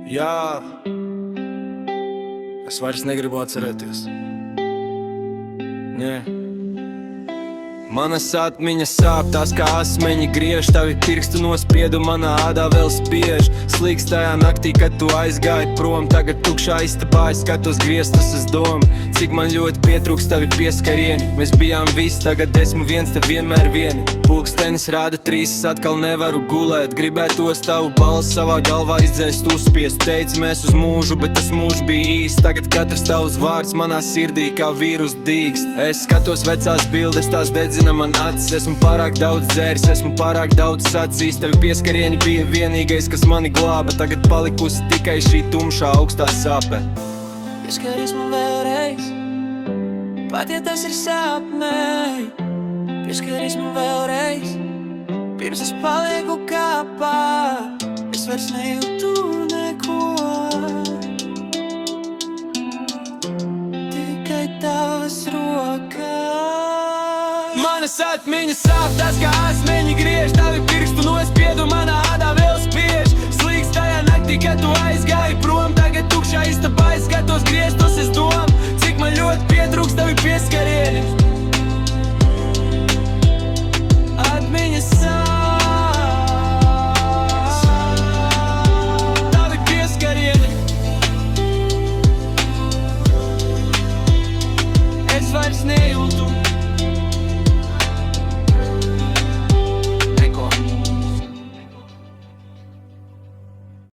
Jā, es vairs negribu atcerēties. Nē. Manas atmiņas sāp, tās kā asmeņi griež. Tavi pirkstu nospiedu manā ādā vēl spiež. Slīgs tajā naktī, kad tu aizgāji prom. Tagad tukšā istabā es skatos griestus uz domu. Cik man ļoti pietrūkst tavi pieskarieni. Mēs bijām visi, tagad esmu viens, te vienmēr vieni. Pulkstenis rāda 3, es atkal nevaru gulēt. Gribētos tavu balsi savā galvā izdzēst uzspiest. Teici mēs uz mūžu, bet tas mūžs bija īsts. Tagad katrs tavs vārds manā sirdī kā vīrus dīkst. Es skatos vecās bildes, tās dedzina man acis. Esmu pārāk daudz dzēris, esmu pārāk daudz sacījis. Tevi pieskarieni bija vienīgais, kas mani glāba. Tagad palikusi tikai šī tumšā augstā sāpe. Pieskaries man vēlreiz, pat ja tas ir sapnē. Pieskaries man vēlreiz, pirms es palieku kāpā. Es vairs nejūtu neko, tikai tavas rokas. Manas atmiņas sāp, tās kā asmeņi griež.